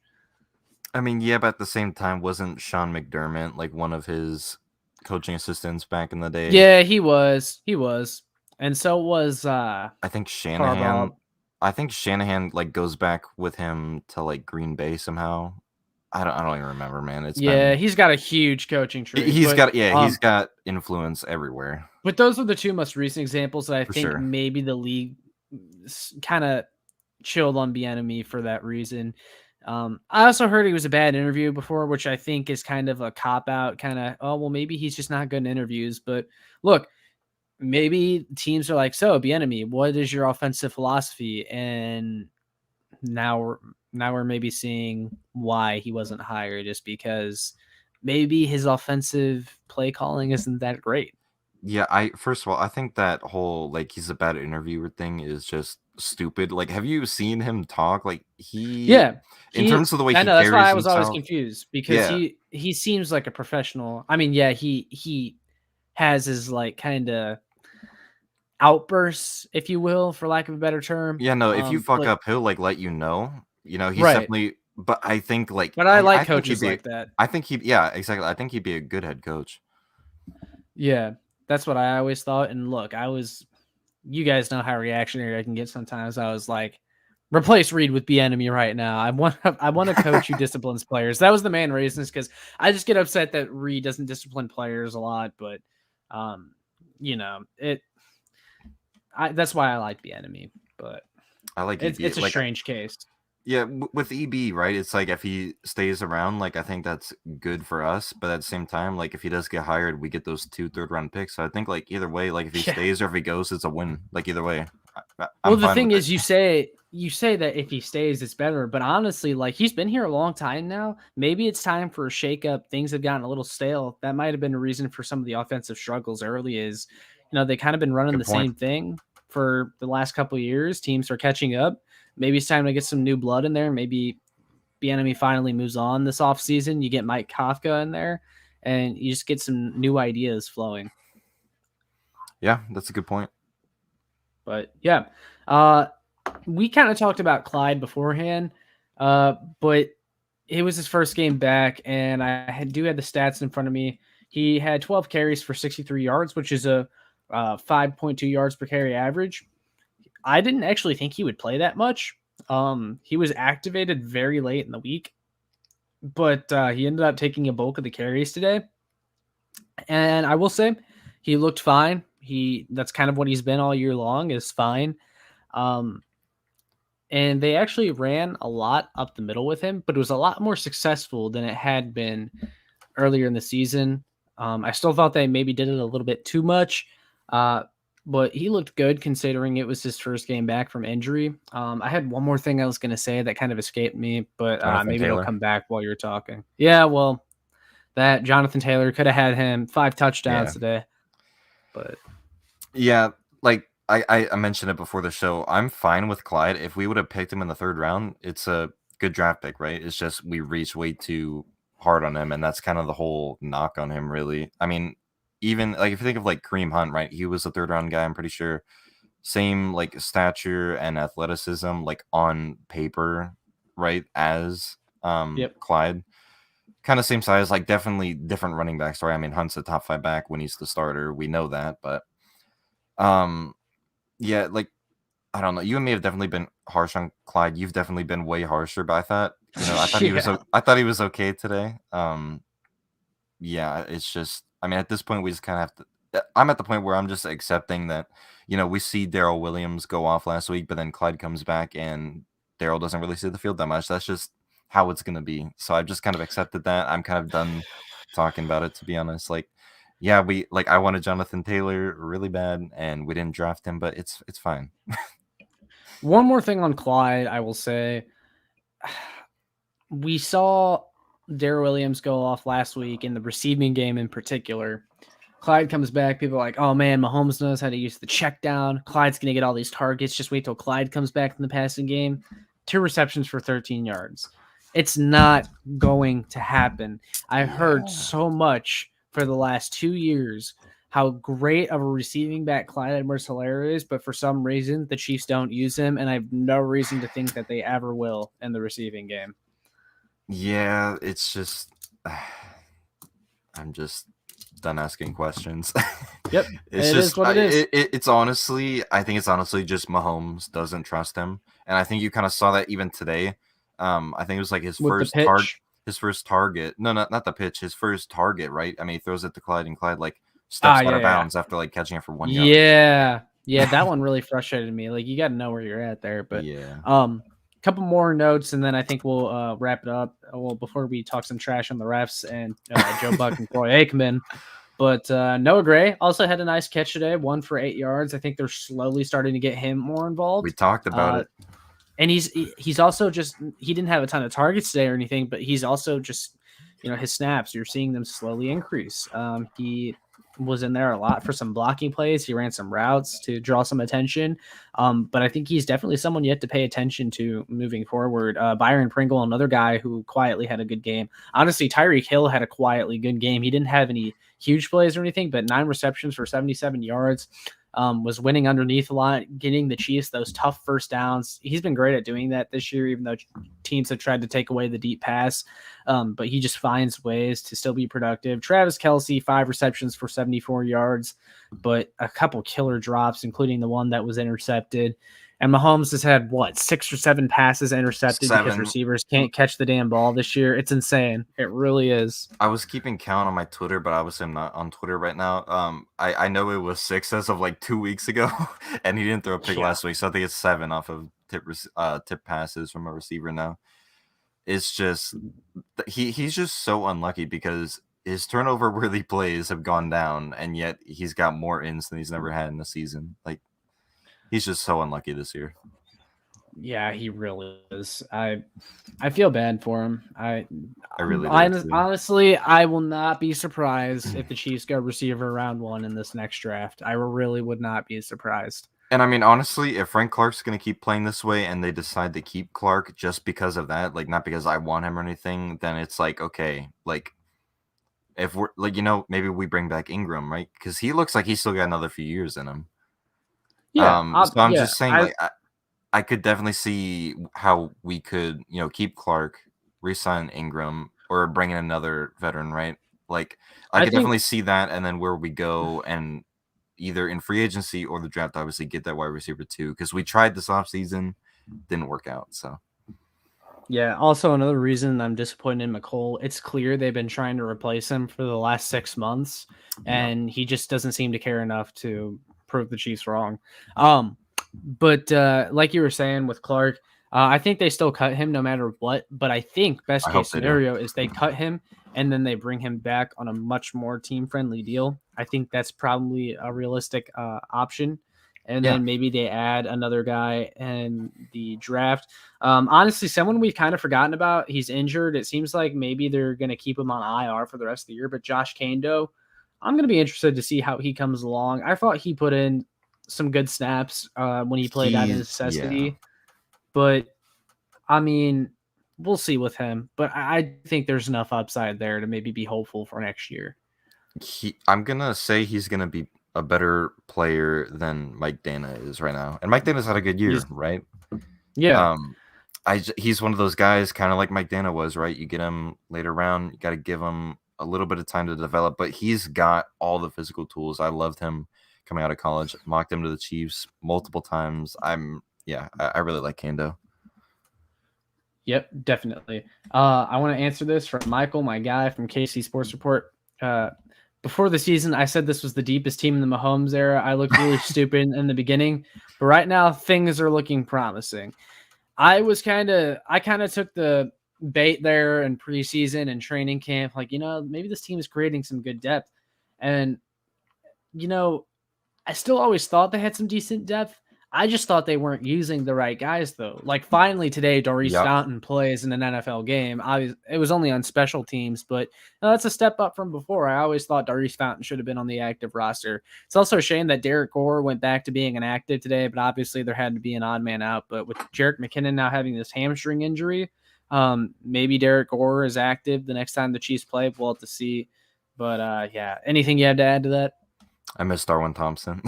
I mean, yeah, but at the same time, wasn't Sean McDermott like one of his coaching assistants back in the day? Yeah, he was. He was. And so was I think Harbaugh. Shanahan like goes back with him to like Green Bay somehow. I don't even remember, man. It's Yeah, been he's got a huge coaching tree. he's got he's got influence everywhere But those are the two most recent examples that I for think sure. maybe the league kind of chilled on Bieniemy for that reason. I also heard he was a bad interview before, which I think is kind of a cop out. Kind of, oh well, maybe he's just not good in interviews. But look, maybe teams are like, so Bieniemy, what is your offensive philosophy? And now we're maybe seeing why he wasn't hired, just because maybe his offensive play calling isn't that great. Yeah, I first of all, I think that whole like he's a bad interviewer thing is just stupid. Like, have you seen him talk? Like Yeah, in terms of the way I he know that's why carries I was always himself. confused because Yeah, he seems like a professional. I mean, yeah, he has his like kind of outbursts, if you will, for lack of a better term. yeah, no. If you fuck But up, he'll like let you know. You know, he's right, definitely. But I think like but I like I think he'd coaches be. like that. I think he yeah exactly. I think he'd be a good head coach. Yeah, that's what I always thought. And look, you guys know how reactionary I can get sometimes. I was like, replace Reed with Bieniemy right now. I want a coach who disciplines players. That was the main reason, is because I just get upset that Reed doesn't discipline players a lot. But um, it. That's why I like Bieniemy. But I like EB. it's a Like strange case. yeah, with EB, right? It's like if he stays around, like I think that's good for us. But at the same time, like if he does get hired, we get those 2 third-round picks. So I think like either way, like if he Yeah. stays or if he goes, it's a win. Like either way, Well, I'm the fine with thing it. is, you say that if he stays, it's better. But honestly, like he's been here a long time now. Maybe it's time for a shakeup. Things have gotten a little stale. That might have been a reason for some of the offensive struggles early. Is they kind of been running Good the point. same thing for the last couple of years. Teams are catching up. Maybe it's time to get some new blood in there. Maybe Bieniemy finally moves on this offseason. You get Mike Kafka in there, and you just get some new ideas flowing. Yeah, that's a good point. But yeah, we kind of talked about Clyde beforehand, but it was his first game back, and do have the stats in front of me. He had 12 carries for 63 yards, which is a 5.2 yards per carry average. I didn't actually think he would play that much. He was activated very late in the week, but he ended up taking a bulk of the carries today. And I will say, he looked fine. That's kind of what he's been all year long, is fine. Um, and they actually ran a lot up the middle with him, but it was a lot more successful than it had been earlier in the season. I still thought they maybe did it a little bit too much, but he looked good considering it was his first game back from injury. I had one more thing I was going to say that kind of escaped me, but Jonathan maybe it'll Taylor. come back while you're talking. Yeah, well, that Jonathan Taylor could have had him 5 touchdowns Yeah, today, but yeah. Like I mentioned it before the show. I'm fine with Clyde. If we would have picked him in the 3rd round, it's a good draft pick, right? It's just we reached way too hard on him, and that's kind of the whole knock on him, really. I mean, even like if you think of like Kareem Hunt, right? He was a 3rd round guy. I'm pretty sure. same like stature and athleticism, like on paper, right? As Yep. Clyde, kind of same size, like definitely different running back story. I mean, Hunt's a top 5 back when he's the starter. We know that, but um, yeah, like I don't know. You and me have definitely been harsh on Clyde. You've definitely been way harsher, but I thought, Yeah. I thought he was okay today. Yeah, it's just, I mean, at this point, we just kind of have to. I'm at the point where I'm just accepting that, we see Daryl Williams go off last week, but then Clyde comes back and Daryl doesn't really see the field that much. That's just how it's going to be. So I've just kind of accepted that. I'm kind of done talking about it, to be honest. Like, yeah, I wanted Jonathan Taylor really bad and we didn't draft him, but it's fine. One more thing on Clyde, I will say. We saw Darrell Williams go off last week in the receiving game in particular. Clyde comes back. People are like, oh man, Mahomes knows how to use the check down. Clyde's going to get all these targets. Just wait till Clyde comes back in the passing game. 2 receptions for 13 yards. It's not going to happen. I heard so much for the last 2 years how great of a receiving back Clyde Edwards-Helaire is, but for some reason the Chiefs don't use him, and I have no reason to think that they ever will in the receiving game. Yeah, it's just I'm just done asking questions. Yep, It's it is just what it is. it's honestly, I think it's honestly just Mahomes doesn't trust him, and I think you kind of saw that even today. I think it was like With the pitch. his first target. No, not the pitch. His first target, right? I mean, he throws it to Clyde, and Clyde like steps out of Yeah. bounds after like catching it for 1 yard. Yeah, that one really frustrated me. Like, you got to know where you're at there. But Yeah, couple more notes, and then I think we'll wrap it up. Well, before we talk some trash on the refs and Joe Buck and Troy Aikman. But Noah Gray also had a nice catch today, 1 for 8 yards. I think they're slowly starting to get him more we involved. talked about it. And he's also just, he didn't have a ton of targets today or anything, but he's also just, his snaps, you're seeing them slowly increase. He was in there a lot for some blocking plays. He ran some routes to draw some attention. But I think he's definitely someone you have to pay attention to moving forward. Byron Pringle, another guy who quietly had a good game. Honestly, Tyreek Hill had a quietly good game. He didn't have any huge plays or anything, but 9 receptions for 77 yards. Was winning underneath a lot, getting the Chiefs those tough first downs. He's been great at doing that this year, even though teams have tried to take away the deep pass. But he just finds ways to still be productive. Travis Kelce, 5 receptions for 74 yards, but a couple killer drops, including the one that was intercepted. And Mahomes has had, 6 or 7 passes intercepted because receivers can't catch the damn ball this year. It's insane. It really is. I was keeping count on my Twitter, but obviously I'm not on Twitter right now. I know it was 6 as of like 2 weeks ago, and he didn't throw a pick last week, so I think it's 7 off of tip passes from a receiver now. It's just he's just so unlucky because his turnover worthy plays have gone down, and yet he's got more ins than he's never had in the season. Like, he's just so unlucky this year. Yeah, he really is. I feel bad for him. I really do. Honestly, I will not be surprised if the Chiefs go receiver round 1 in this next draft. I really would not be surprised. And I mean, honestly, if Frank Clark's going to keep playing this way and they decide to keep Clark just because of that, like not because I want him or anything, then it's like, okay, like if we're like, maybe we bring back Ingram, right? Because he looks like he's still got another few years in him. Yeah. So I'm just saying, I could definitely see how we could, keep Clark, re-sign Ingram, or bring in another veteran, right? Like, I could definitely see that, and then where we go, and either in free agency or the draft, obviously get that wide receiver too, because we tried this offseason, didn't work out. So yeah, also another reason I'm disappointed in McCole, it's clear they've been trying to replace him for the last 6 months, and he just doesn't seem to care enough to prove the Chiefs wrong. But like you were saying with Clark, I think they still cut him no matter what. But I think best case scenario is they cut him and then they bring him back on a much more team-friendly deal. I think that's probably a realistic option. And then maybe they add another guy in the draft. Honestly, someone we've kind of forgotten about, he's injured. It seems like maybe they're going to keep him on IR for the rest of the year. But Josh Kando, I'm going to be interested to see how he comes along. I thought he put in some good snaps when he played out of necessity. But, I mean, we'll see with him. But I think there's enough upside there to maybe be hopeful for next year. I'm going to say he's going to be a better player than Mike Dana is right now. And Mike Dana's had a good year, right? Yeah. He's one of those guys kind of like Mike Dana was, right? You get him later round, you got to give him a little bit of time to develop, but he's got all the physical tools. I loved him coming out of college, mocked him to the Chiefs multiple times. I really like Kando. Yep, definitely. I want to answer this from Michael, my guy from KC Sports Report. Before the season, I said this was the deepest team in the Mahomes era. I looked really stupid in the beginning, but right now things are looking promising. I kind of took the bait there in preseason and training camp, like, maybe this team is creating some good depth. And, I still always thought they had some decent depth. I just thought they weren't using the right guys, though. Like, finally today, Doris Fountain plays in an NFL game. It was only on special teams, but that's a step up from before. I always thought Doris Fountain should have been on the active roster. It's also a shame that Derek Gore went back to being inactive today, but obviously there had to be an odd man out. But with Jerick McKinnon now having this hamstring injury, maybe Derek Gore is active the next time the Chiefs play. We'll have to see. But, anything you have to add to that? I miss Darwin Thompson.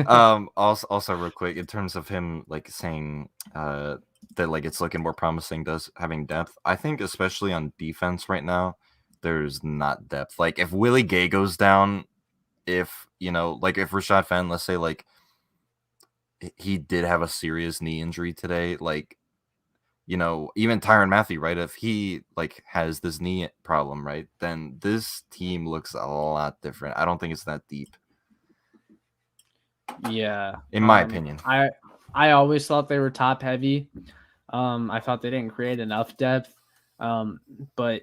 Also real quick, in terms of him like saying that like it's looking more promising, having depth, I think especially on defense right now, there's not depth. Like if Willie Gay goes down, if if Rashad Fenn, let's say like he did have a serious knee injury today, like even Tyrann Mathieu, right? If he like has this knee problem, right, then this team looks a lot different. I don't think it's that deep. Yeah, in my opinion. I always thought they were top heavy. I thought they didn't create enough depth. But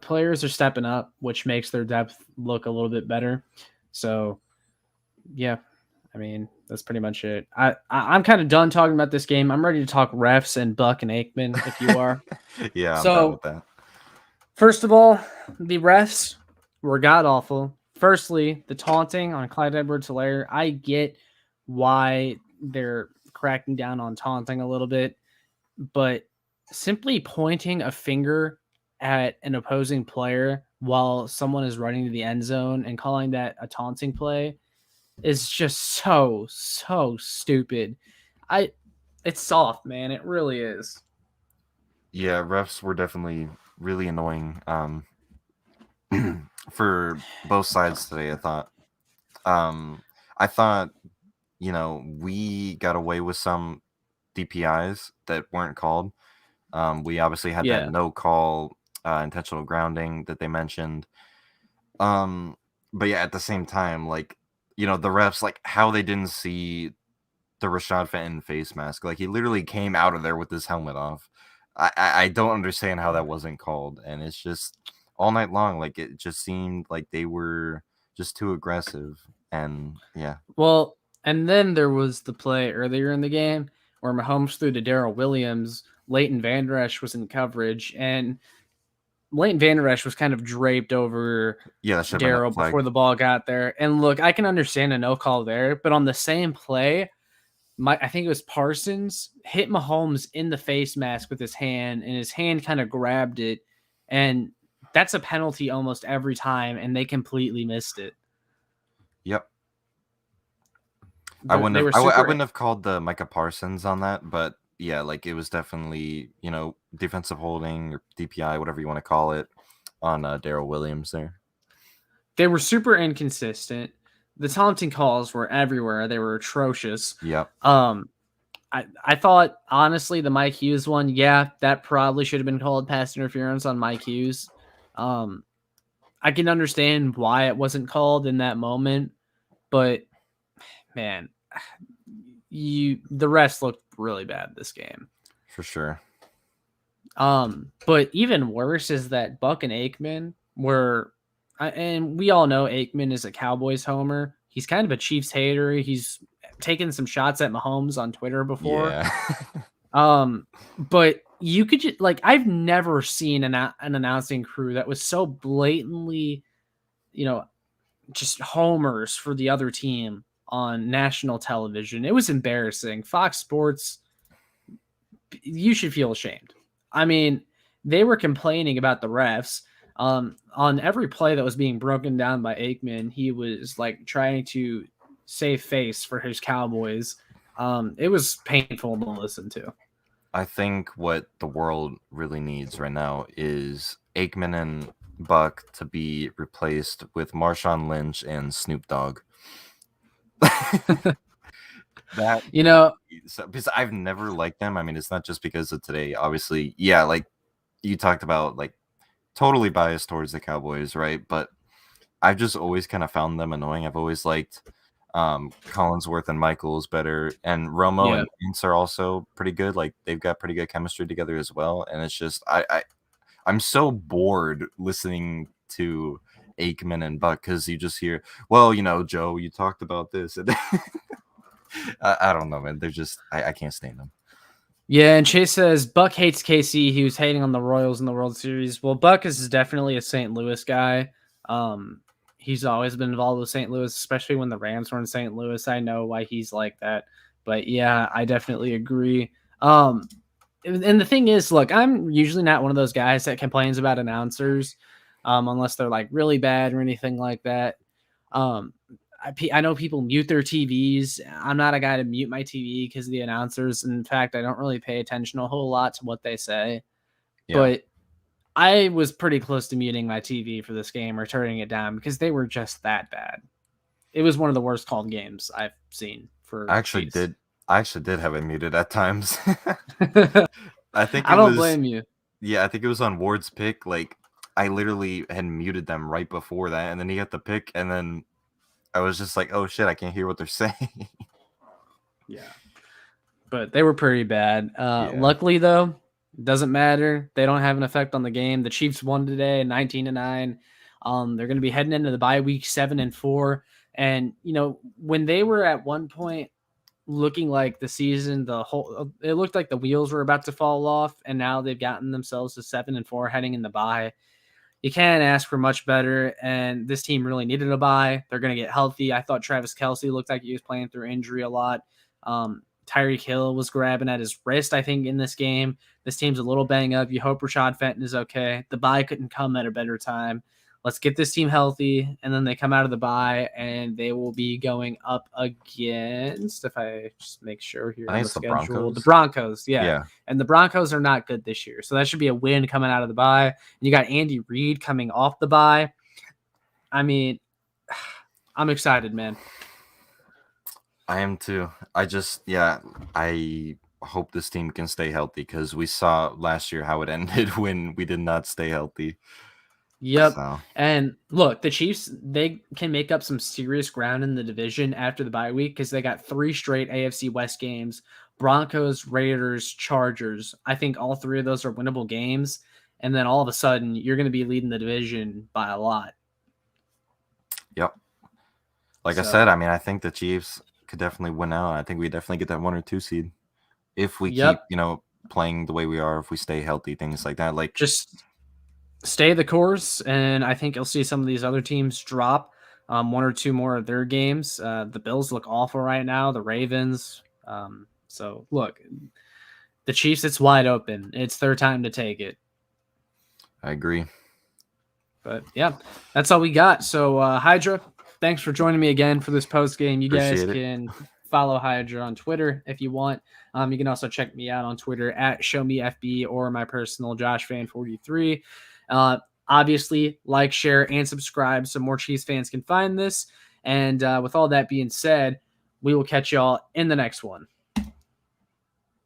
players are stepping up, which makes their depth look a little bit better. So, yeah, I mean that's pretty much it. I'm kind of done talking about this game. I'm ready to talk refs and Buck and Aikman if you are. Yeah, I'm so done with that. First of all, the refs were god awful. Firstly, the taunting on Clyde Edwards-Helaire. I get why they're cracking down on taunting a little bit, but simply pointing a finger at an opposing player while someone is running to the end zone and calling that a taunting play is just so stupid. It's soft, man. It really is. Yeah, refs were definitely really annoying. For both sides today, I thought. I thought, we got away with some DPIs that weren't called. We obviously had that no call, intentional grounding that they mentioned. But yeah, at the same time, like, the refs, like how they didn't see the Rashad Fenton face mask. Like he literally came out of there with his helmet off. I don't understand how that wasn't called. And it's just all night long, like it just seemed like they were just too aggressive. And yeah. Well, and then there was the play earlier in the game where Mahomes threw to Darrell Williams. Leighton Vander Esch was in coverage, and Leighton Vander Esch was kind of draped over Darrell before the ball got there. And look, I can understand a no call there, but on the same play, I think it was Parsons hit Mahomes in the face mask with his hand, and his hand kind of grabbed it, and that's a penalty almost every time, and they completely missed it. Yep. I wouldn't have called the Micah Parsons on that, but yeah, like it was definitely, defensive holding or DPI, whatever you want to call it, on Darrell Williams there. They were super inconsistent. The taunting calls were everywhere. They were atrocious. Yep. I thought, honestly, the Mike Hughes one, that probably should have been called pass interference on Mike Hughes. I can understand why it wasn't called in that moment, but man, the rest looked really bad this game. For sure. But even worse is that Buck and Aikman were, and we all know Aikman is a Cowboys homer. He's kind of a Chiefs hater. He's taken some shots at Mahomes on Twitter before. Yeah. But you could just, like, I've never seen an announcing crew that was so blatantly, just homers for the other team on national television. It was embarrassing. Fox Sports, you should feel ashamed. I mean, they were complaining about the refs. On every play that was being broken down by Aikman, he was like trying to save face for his Cowboys. It was painful to listen to. I think what the world really needs right now is Aikman and Buck to be replaced with Marshawn Lynch and Snoop Dogg. That because I've never liked them. I mean, it's not just because of today. Obviously, yeah, like you talked about, like totally biased towards the Cowboys, right? But I've just always kind of found them annoying. I've always liked Collinsworth and Michaels better, and Romo and Ince are also pretty good. Like they've got pretty good chemistry together as well. And it's just I'm so bored listening to Aikman and Buck because you just hear, well, Joe, you talked about this. And I don't know, man. They're just I can't stand them. Yeah, and Chase says Buck hates KC. He was hating on the Royals in the World Series. Well, Buck is definitely a St. Louis guy. He's always been involved with St. Louis, especially when the Rams were in St. Louis. I know why he's like that. But yeah, I definitely agree. And the thing is, look, I'm usually not one of those guys that complains about announcers unless they're like really bad or anything like that. I know people mute their TVs. I'm not a guy to mute my TV because of the announcers. In fact, I don't really pay attention a whole lot to what they say. Yeah. But I was pretty close to muting my TV for this game or turning it down because they were just that bad. It was one of the worst called games I've seen for I actually did have it muted at times. I think I don't blame you. Yeah, I think it was on Ward's pick. Like I literally had muted them right before that, and then he got the pick, and then I was just like, oh shit, I can't hear what they're saying. Yeah. But they were pretty bad. Luckily, though, it doesn't matter. They don't have an effect on the game. The Chiefs won today, 19-9. They're going to be heading into the bye week 7-4. And, when they were at one point looking like the season, it looked like the wheels were about to fall off. And now they've gotten themselves to 7-4 heading in the bye. You can't ask for much better, and this team really needed a bye. They're going to get healthy. I thought Travis Kelce looked like he was playing through injury a lot. Tyreek Hill was grabbing at his wrist, I think, in this game. This team's a little banged up. You hope Rashad Fenton is okay. The bye couldn't come at a better time. Let's get this team healthy, and then they come out of the bye, and they will be going up against, if I just make sure here on the schedule, the Broncos. Yeah. And the Broncos are not good this year, so that should be a win coming out of the bye. And you got Andy Reid coming off the bye. I mean, I'm excited, man. I am too. I hope this team can stay healthy because we saw last year how it ended when we did not stay healthy. Yep. So. And look, the Chiefs, they can make up some serious ground in the division after the bye week because they got 3 straight AFC West games: Broncos, Raiders, Chargers. I think all 3 of those are winnable games. And then all of a sudden, you're going to be leading the division by a lot. Yep. Like I said, I mean, I think the Chiefs could definitely win out. I think we definitely get that 1 or 2 seed if we keep, playing the way we are, if we stay healthy, things like that. Like just stay the course, and I think you'll see some of these other teams drop 1 or 2 more of their games. The Bills look awful right now. The Ravens. So look, the Chiefs, it's wide open. It's their time to take it. I agree. But yeah, that's all we got. So Hydra, thanks for joining me again for this post game. You guys can follow Hydra on Twitter if you want. You can also check me out on Twitter at ShowMeFB or my personal JoshFan43. Obviously, like, share, and subscribe so more Chiefs fans can find this. And with all that being said, we will catch y'all in the next one.